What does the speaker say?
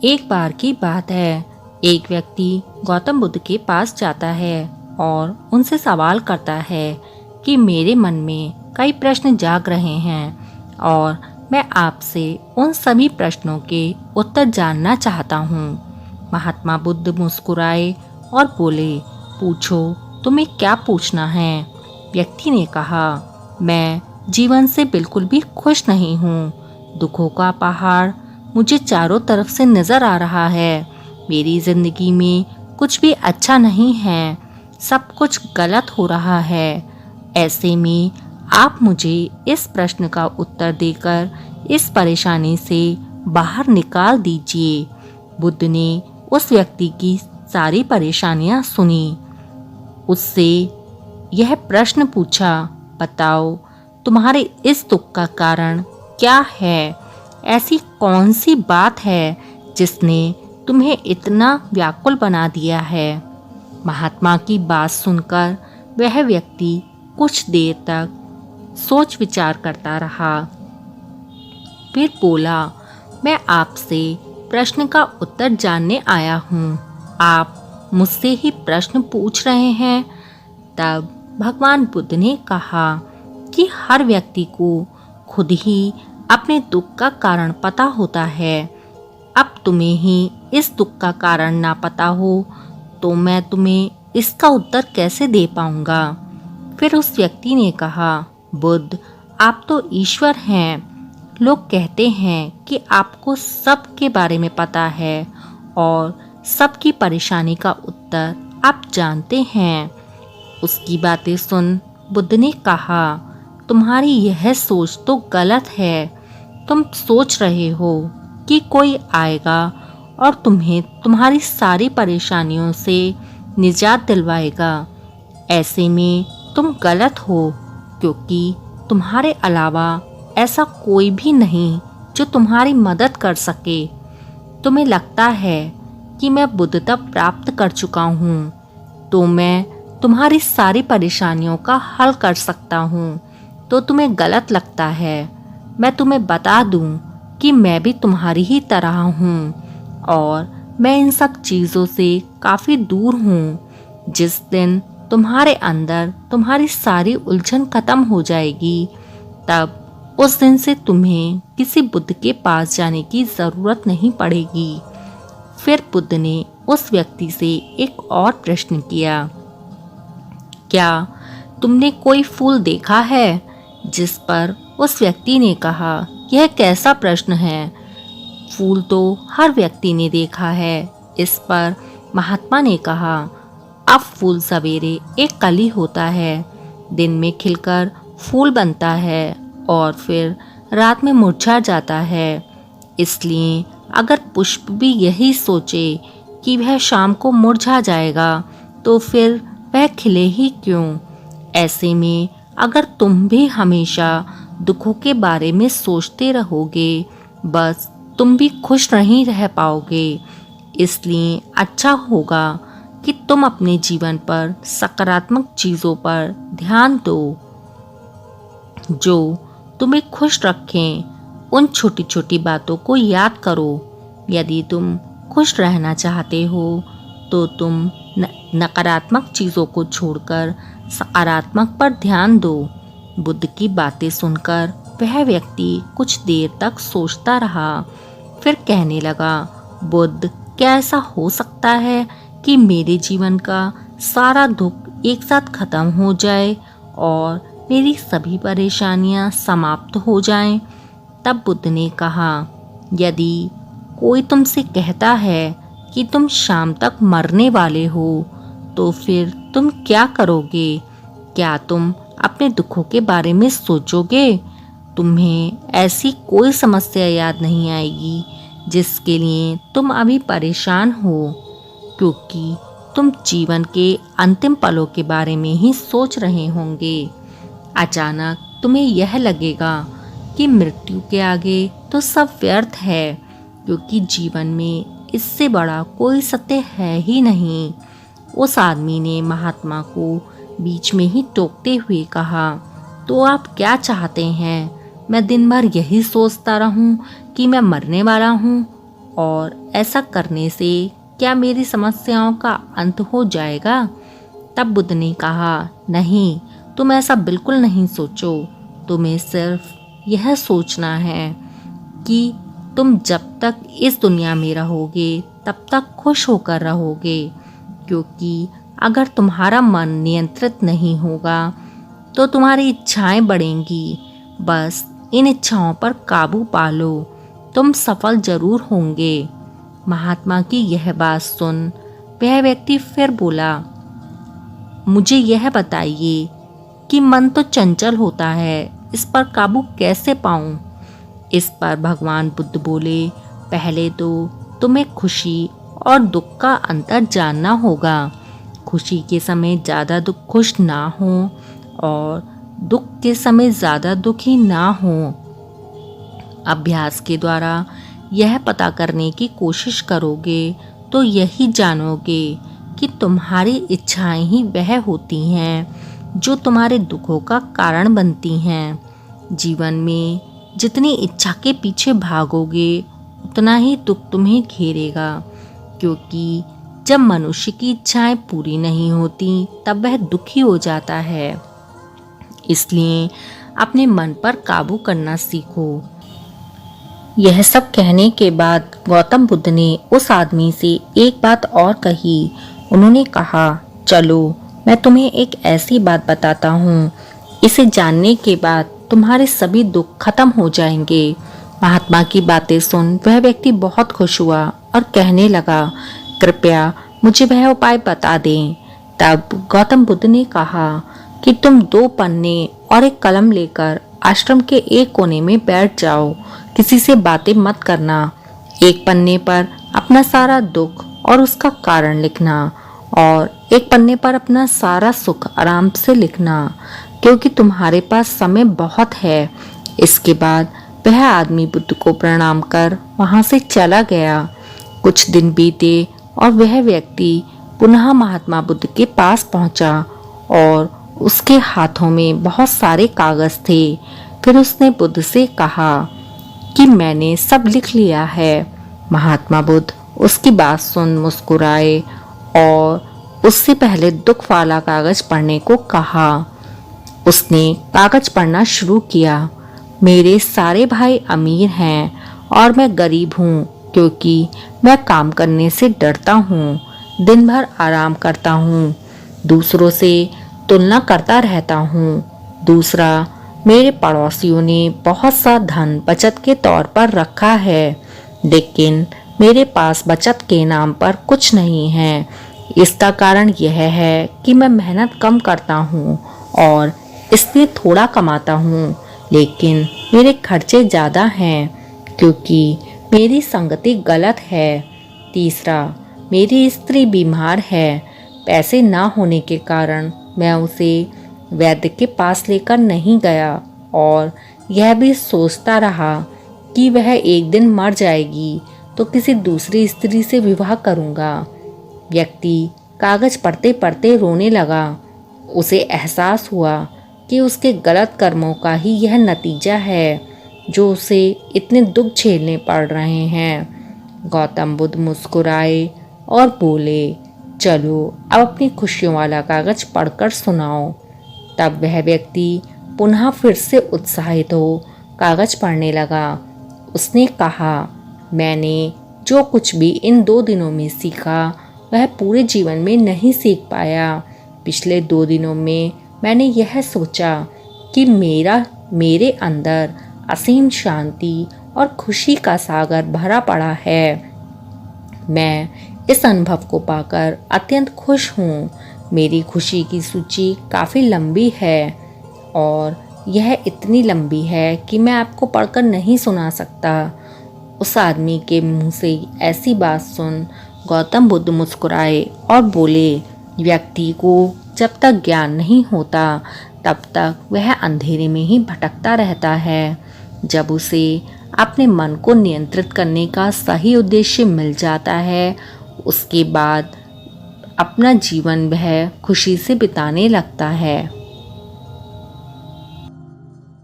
एक बार की बात है, एक व्यक्ति गौतम बुद्ध के पास जाता है और उनसे सवाल करता है कि मेरे मन में कई प्रश्न जाग रहे हैं और मैं आपसे उन सभी प्रश्नों के उत्तर जानना चाहता हूँ। महात्मा बुद्ध मुस्कुराए और बोले, पूछो, तुम्हें क्या पूछना है? व्यक्ति ने कहा, मैं जीवन से बिल्कुल भी खुश नहीं हूँ। दुखों का पहाड़ मुझे चारों तरफ से नजर आ रहा है। मेरी जिंदगी में कुछ भी अच्छा नहीं है, सब कुछ गलत हो रहा है। ऐसे में आप मुझे इस प्रश्न का उत्तर देकर इस परेशानी से बाहर निकाल दीजिए। बुद्ध ने उस व्यक्ति की सारी परेशानियां सुनी। उससे यह प्रश्न पूछा, बताओ, तुम्हारे इस दुख का कारण क्या है? ऐसी कौन सी बात है जिसने तुम्हें इतना व्याकुल बना दिया है? महात्मा की बात सुनकर वह व्यक्ति कुछ देर तक सोच विचार करता रहा। फिर बोला, मैं आपसे प्रश्न का उत्तर जानने आया हूँ। आप मुझसे ही प्रश्न पूछ रहे हैं। तब भगवान बुद्ध ने कहा कि हर व्यक्ति को खुद ही अपने दुख का कारण पता होता है। अब तुम्हें ही इस दुख का कारण ना पता हो तो मैं तुम्हें इसका उत्तर कैसे दे पाऊंगा? फिर उस व्यक्ति ने कहा, बुद्ध, आप तो ईश्वर हैं। लोग कहते हैं कि आपको सब के बारे में पता है और सबकी परेशानी का उत्तर आप जानते हैं। उसकी बातें सुन बुद्ध ने कहा, तुम्हारी यह सोच तो गलत है। तुम सोच रहे हो कि कोई आएगा और तुम्हें तुम्हारी सारी परेशानियों से निजात दिलवाएगा। ऐसे में तुम गलत हो, क्योंकि तुम्हारे अलावा ऐसा कोई भी नहीं जो तुम्हारी मदद कर सके। तुम्हें लगता है कि मैं बुद्धता प्राप्त कर चुका हूँ, तो मैं तुम्हारी सारी परेशानियों का हल कर सकता हूँ, तो तुम्हें गलत लगता है। मैं तुम्हें बता दूँ कि मैं भी तुम्हारी ही तरह हूँ और मैं इन सब चीज़ों से काफ़ी दूर हूँ। जिस दिन तुम्हारे अंदर तुम्हारी सारी उलझन खत्म हो जाएगी, तब उस दिन से तुम्हें किसी बुद्ध के पास जाने की ज़रूरत नहीं पड़ेगी। फिर बुद्ध ने उस व्यक्ति से एक और प्रश्न किया, क्या तुमने कोई फूल देखा है? जिस पर उस व्यक्ति ने कहा, यह कैसा प्रश्न है? फूल तो हर व्यक्ति ने देखा है। इस पर महात्मा ने कहा, अब फूल सवेरे एक कली होता है, दिन में खिलकर फूल बनता है और फिर रात में मुरझा जाता है। इसलिए अगर पुष्प भी यही सोचे कि वह शाम को मुरझा जाएगा, तो फिर वह खिले ही क्यों? ऐसे में अगर तुम भी हमेशा दुखों के बारे में सोचते रहोगे, बस तुम भी खुश नहीं रह पाओगे। इसलिए अच्छा होगा कि तुम अपने जीवन पर सकारात्मक चीज़ों पर ध्यान दो जो तुम्हें खुश रखें। उन छोटी छोटी बातों को याद करो। यदि तुम खुश रहना चाहते हो तो तुम नकारात्मक चीज़ों को छोड़कर सकारात्मक पर ध्यान दो। बुद्ध की बातें सुनकर वह व्यक्ति कुछ देर तक सोचता रहा। फिर कहने लगा, बुद्ध, क्या ऐसा हो सकता है कि मेरे जीवन का सारा दुख एक साथ खत्म हो जाए और मेरी सभी परेशानियां समाप्त हो जाएं? तब बुद्ध ने कहा, यदि कोई तुमसे कहता है कि तुम शाम तक मरने वाले हो, तो फिर तुम क्या करोगे? क्या तुम अपने दुखों के बारे में सोचोगे? तुम्हें ऐसी कोई समस्या याद नहीं आएगी जिसके लिए तुम अभी परेशान हो, क्योंकि तुम जीवन के अंतिम पलों के बारे में ही सोच रहे होंगे। अचानक तुम्हें यह लगेगा कि मृत्यु के आगे तो सब व्यर्थ है, क्योंकि जीवन में इससे बड़ा कोई सत्य है ही नहीं। उस आदमी ने महात्मा को बीच में ही टोकते हुए कहा, तो आप क्या चाहते हैं? मैं दिन भर यही सोचता रहूं कि मैं मरने वाला हूं? और ऐसा करने से क्या मेरी समस्याओं का अंत हो जाएगा? तब बुद्ध ने कहा, नहीं, तुम ऐसा बिल्कुल नहीं सोचो। तुम्हें सिर्फ यह सोचना है कि तुम जब तक इस दुनिया में रहोगे तब तक खुश होकर रहोगे, क्योंकि अगर तुम्हारा मन नियंत्रित नहीं होगा तो तुम्हारी इच्छाएं बढ़ेंगी। बस इन इच्छाओं पर काबू पा लो, तुम सफल जरूर होंगे। महात्मा की यह बात सुन वह व्यक्ति फिर बोला, मुझे यह बताइए कि मन तो चंचल होता है, इस पर काबू कैसे पाऊं? इस पर भगवान बुद्ध बोले, पहले तो तुम्हें खुशी और दुख का अंतर जानना होगा। खुशी के समय ज़्यादा दुख खुश ना हो और दुख के समय ज़्यादा दुखी ना हो। अभ्यास के द्वारा यह पता करने की कोशिश करोगे तो यही जानोगे कि तुम्हारी इच्छाएं ही वह होती हैं जो तुम्हारे दुखों का कारण बनती हैं। जीवन में जितनी इच्छा के पीछे भागोगे उतना ही दुख तुम्हें घेरेगा, क्योंकि जब मनुष्य की इच्छाएं पूरी नहीं होती तब वह दुखी हो जाता है। इसलिए अपने मन पर काबू करना सीखो। यह सब कहने के बाद गौतम बुद्ध ने उस आदमी से एक बात और कही। उन्होंने कहा, चलो मैं तुम्हें एक ऐसी बात बताता हूँ, इसे जानने के बाद तुम्हारे सभी दुख खत्म हो जाएंगे। महात्मा की बातें सुन वह व्यक्ति बहुत खुश हुआ और कहने लगा, कृपया मुझे वह उपाय बता दें। तब गौतम बुद्ध ने कहा कि तुम 2 पन्ने और एक कलम लेकर आश्रम के एक कोने में बैठ जाओ, किसी से बातें मत करना। एक पन्ने पर अपना सारा दुख और उसका कारण लिखना और एक पन्ने पर अपना सारा सुख आराम से लिखना, क्योंकि तुम्हारे पास समय बहुत है। इसके बाद वह आदमी बुद्ध को प्रणाम कर वहां से चला गया। कुछ दिन बीते और वह व्यक्ति पुनः महात्मा बुद्ध के पास पहुंचा और उसके हाथों में बहुत सारे कागज थे। फिर उसने बुद्ध से कहा कि मैंने सब लिख लिया है। महात्मा बुद्ध उसकी बात सुन मुस्कुराए और उससे पहले दुख वाला कागज पढ़ने को कहा। उसने कागज पढ़ना शुरू किया। मेरे सारे भाई अमीर हैं और मैं गरीब हूँ, क्योंकि मैं काम करने से डरता हूँ, दिन भर आराम करता हूँ, दूसरों से तुलना करता रहता हूँ। दूसरा, मेरे पड़ोसियों ने बहुत सा धन बचत के तौर पर रखा है, लेकिन मेरे पास बचत के नाम पर कुछ नहीं है। इसका कारण यह है कि मैं मेहनत कम करता हूँ और इसलिए थोड़ा कमाता हूँ, लेकिन मेरे खर्चे ज़्यादा हैं क्योंकि मेरी संगति गलत है। तीसरा, मेरी स्त्री बीमार है। पैसे ना होने के कारण मैं उसे वैद्य के पास लेकर नहीं गया और यह भी सोचता रहा कि वह एक दिन मर जाएगी तो किसी दूसरी स्त्री से विवाह करूँगा। व्यक्ति कागज पढ़ते पढ़ते रोने लगा। उसे एहसास हुआ कि उसके गलत कर्मों का ही यह नतीजा है जो उसे इतने दुख झेलने पड़ रहे हैं। गौतम बुद्ध मुस्कुराए और बोले, चलो अब अपनी खुशियों वाला कागज पढ़कर सुनाओ। तब वह व्यक्ति पुनः फिर से उत्साहित हो कागज पढ़ने लगा। उसने कहा, मैंने जो कुछ भी इन 2 दिनों में सीखा वह पूरे जीवन में नहीं सीख पाया। पिछले 2 दिनों में मैंने यह सोचा कि मेरे अंदर असीम शांति और खुशी का सागर भरा पड़ा है। मैं इस अनुभव को पाकर अत्यंत खुश हूँ। मेरी खुशी की सूची काफ़ी लंबी है और यह इतनी लंबी है कि मैं आपको पढ़कर नहीं सुना सकता। उस आदमी के मुंह से ऐसी बात सुन गौतम बुद्ध मुस्कुराए और बोले, व्यक्ति को जब तक ज्ञान नहीं होता तब तक वह अंधेरे में ही भटकता रहता है। जब उसे अपने मन को नियंत्रित करने का सही उद्देश्य मिल जाता है, उसके बाद अपना जीवन वह खुशी से बिताने लगता है।